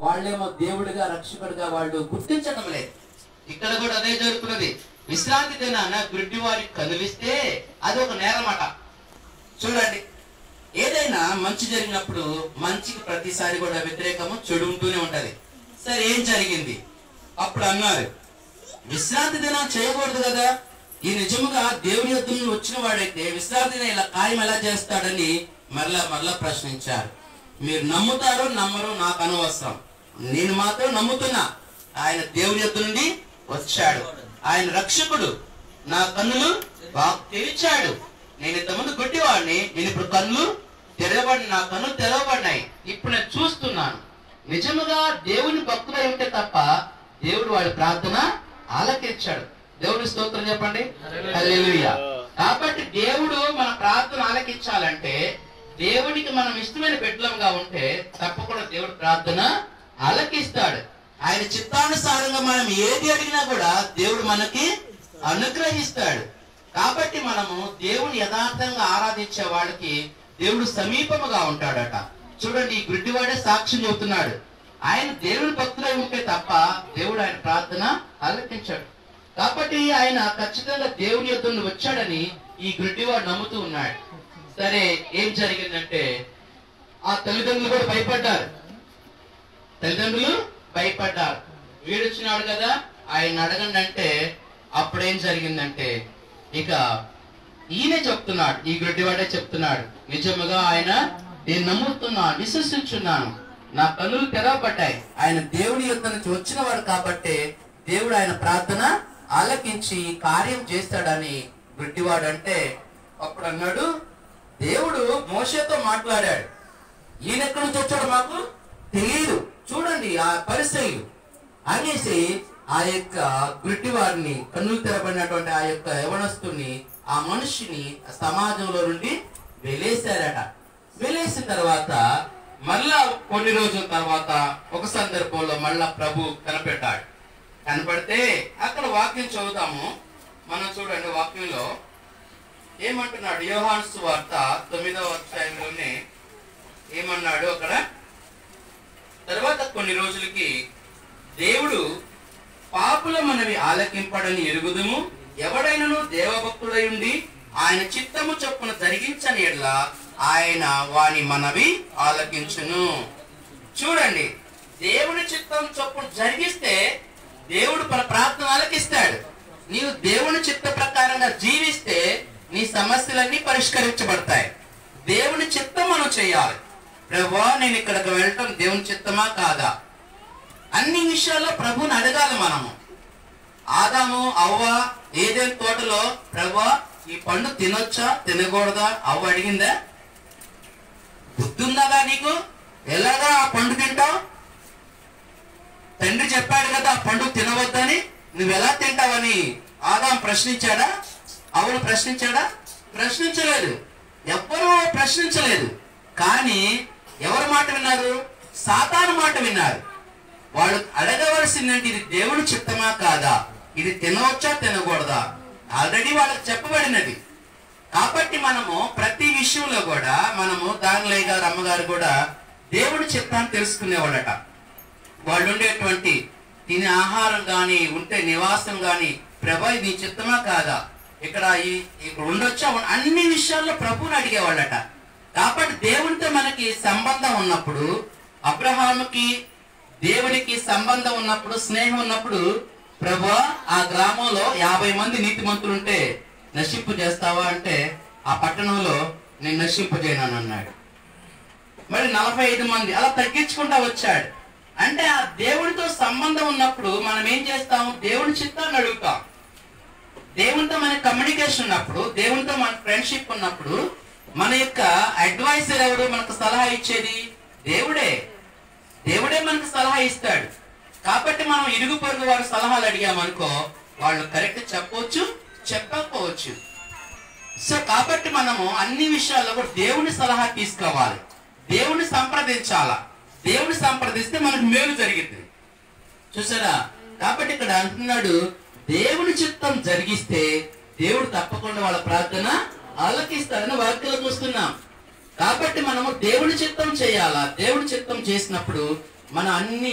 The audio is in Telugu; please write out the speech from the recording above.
వాళ్ళేమో దేవుడిగా రక్షకుడిగా వాళ్ళు గుర్తించడం లేదు. ఇక్కడ కూడా అదే జరుగుతున్నది. విశ్రాంతి దినాన గుడ్డి వారికి కదిలిస్తే అది ఒక నేరమాట. చూడండి, ఏదైనా మంచి జరిగినప్పుడు మంచికి ప్రతిసారి కూడా వ్యతిరేకము చెడు ఉంటూనే ఉంటది. సరే, ఏం జరిగింది? అప్పుడు అన్నారు విశ్రాంతి దినం చేయకూడదు కదా, ఈ నిజముగా దేవుని యొద్ద నుండి వచ్చిన వాడైతే విశ్రాంతి దినం ఇలా కార్యం ఎలా చేస్తాడని మరలా ప్రశ్నించారు. మీరు నమ్ముతారో నమ్మరో నాకు అనవసరం, నేను మాత్రం నమ్ముతున్నా. ఆయన దేవుని యొద్ద నుండి వచ్చాడు, ఆయన రక్షకుడు. నా కన్నులు బాగా తెరిచాడు. నేను ఇంతకుముందు గుడ్డివాడిని, నేను ఇప్పుడు కన్నులు తెరవబడి, నా కన్నులు తెరవబడినాయి. ఇప్పుడు నేను చూస్తున్నాను. నిజముగా దేవుని భక్తులై ఉంటే తప్ప దేవుడు వాడి ప్రార్థన ఆలకించాడు. దేవుని స్తోత్రం చెప్పండి, హల్లెలూయా. కాబట్టి దేవుడు మన ప్రార్థన ఆలకించాలంటే, దేవుడికి మనం ఇష్టమైన బిడ్డలంగా ఉంటే తప్పకుండా దేవుడు ప్రార్థన ఆలకిస్తాడు. ఆయన చిత్తానుసారంగా మనం ఏది అడిగినా కూడా దేవుడు మనకి అనుగ్రహిస్తాడు. కాబట్టి మనము దేవుని యథార్థంగా ఆరాధించే వాడికి దేవుడు సమీపముగా ఉంటాడట. చూడండి, ఈ గుడ్డివాడే సాక్ష్యం చెబుతున్నాడు. ఆయన దేవుని భక్తులై ఉంటే తప్ప దేవుడు ఆయన ప్రార్థన ఆలకించాడు. కాబట్టి ఆయన ఖచ్చితంగా దేవుని యొద్ద నుండి వచ్చాడని ఈ గుడ్డివాడు నమ్ముతూ ఉన్నాడు. సరే, ఏం జరిగిందంటే ఆ తల్లిదండ్రులు కూడా భయపడ్డారు. వీడొచ్చినాడు కదా, ఆయన అడగండి అంటే అప్పుడేం జరిగిందంటే ఇక ఈయనే చెప్తున్నాడు, ఈ గుడ్డివాడే చెప్తున్నాడు, నిజముగా ఆయన నేను నమ్ముతున్నాను, విశ్వసించున్నాను, నా కన్నులు తెరవబడ్డాయి. ఆయన దేవుని యొద్ద నుంచి వచ్చిన వాడు కాబట్టి దేవుడు ఆయన ప్రార్థన ఆలకించి కార్యం చేస్తాడని గుడ్డివాడు అంటే, అప్పుడు అన్నాడు దేవుడు మోషేతో మాట్లాడాడు. ఈయన ఎక్కడి నుంచి వచ్చాడు మాకు తెలియదు. చూడండి ఆ పరిస్థితులు అనేసి ఆ యొక్క గుడ్డివారిని, కన్నులు తెరబడినటువంటి ఆ యొక్క యవనస్తుని, ఆ మనిషిని సమాజంలో నుండి వెలేశారట. వెలేసిన తర్వాత మళ్ళా కొన్ని రోజుల తర్వాత ఒక సందర్భంలో మళ్ళా ప్రభు కనపెట్టాడు. కనపడితే అక్కడ వాక్యం చదువుతాము మనం. చూడండి, వాక్యంలో ఏమంటున్నాడు? యోహాను సువార్త 9వ అధ్యాయంలోనే ఏమన్నాడు అక్కడ, తర్వాత కొన్ని రోజులకి దేవుడు పాపుల మనవి ఆలకింపడని ఎరుగుదుము, ఎవడైనను దేవభక్తుడై ఉండి ఆయన చిత్తము చొప్పున జరిగించని ఎడల ఆయన వాని మనవి ఆలకించును. చూడండి, దేవుని చిత్తం చొప్పున జరిగిస్తే దేవుడు మన ప్రార్థన ఆలకిస్తాడు. నీవు దేవుని చిత్త ప్రకారంగా జీవిస్తే నీ సమస్యలన్నీ పరిష్కరించబడతాయి. దేవుని చిత్తం మనం చేయాలి. ప్రభువా, నేను ఇక్కడికి వెళ్ళటం దేవుని చిత్తమా కాదా? అన్ని విషయాల్లో ప్రభుని అడగాలి మనము. ఆదాము అవ్వ ఏదైనా తోటలో ప్రభువా ఈ పండు తినొచ్చా తినకూడదా అవ్వ అడిగిందా? బుద్ధుందా నీకు? ఎలాగా ఆ పండు తింటావు? తండ్రి చెప్పాడు కదా ఆ పండు తినవద్దని, నువ్వెలా తింటావని ఆదాము ప్రశ్నించాడా? అవును ప్రశ్నించాడా? ప్రశ్నించలేదు. ఎవ్వరూ ప్రశ్నించలేదు. కానీ ఎవరి మాట విన్నారు? సాతాను మాట విన్నారు. వాళ్ళు అడగవలసిందంటే ఇది దేవుని చిత్తమా కాదా, ఇది తినవచ్చా తినకూడదా, ఆల్రెడీ వాళ్ళకి చెప్పబడినది. కాబట్టి మనము ప్రతి విషయంలో కూడా మనము దానిలయ్య గారు అమ్మగారు కూడా దేవుని చిత్తాన్ని తెలుసుకునేవాళ్ళట. వాళ్ళు ఉండేటువంటి తినే ఆహారం గాని, ఉంటే నివాసం గాని, ప్రభా ఇది నీ చిత్తమా కాదా, ఇక్కడ ఉండొచ్చా, అన్ని విషయాల్లో ప్రభువుని అడిగేవాళ్ళట. కాబట్టి దేవునితో మనకి సంబంధం ఉన్నప్పుడు, అబ్రహాముకి దేవునికి సంబంధం ఉన్నప్పుడు, స్నేహం ఉన్నప్పుడు, ప్రభువా ఆ గ్రామంలో 50 మంది నీతిమంతులు ఉంటే నశింపు చేస్తావా అంటే ఆ పట్టణంలో నేను నశింపు చేయను అన్నాడు. మరి 45 మంది అలా తగ్గించుకుంటా వచ్చాడు. అంటే ఆ దేవుడితో సంబంధం ఉన్నప్పుడు మనం ఏం చేస్తాం? దేవుని చిత్తాన్ని అడుగుతాం. దేవునితో మన కమ్యూనికేషన్ ఉన్నప్పుడు, దేవునితో మన ఫ్రెండ్షిప్ ఉన్నప్పుడు మన యొక్క అడ్వైజర్ ఎవరు? మనకు సలహా ఇచ్చేది దేవుడే. దేవుడే మనకు సలహా ఇస్తాడు. కాబట్టి మనం ఇరుగు పొరుగు వారి సలహాలు అడిగామనుకో, వాళ్ళు కరెక్ట్ చెప్పవచ్చు, చెప్పకపోవచ్చు. సో కాబట్టి మనము అన్ని విషయాల్లో కూడా దేవుని సలహా తీసుకోవాలి, దేవుని సంప్రదించాలా. దేవుని సంప్రదిస్తే మనకు మేలు జరిగింది. చూసారా? కాబట్టి ఇక్కడ అంటున్నాడు దేవుని చిత్తం జరిగిస్తే దేవుడు తప్పకుండా వాళ్ళ ప్రార్థన ఆలకిస్తాడని వాక్యంలో చూస్తున్నాం. కాబట్టి మనము దేవుని చిత్తం చేయాలా. దేవుని చిత్తం చేసినప్పుడు మన అన్ని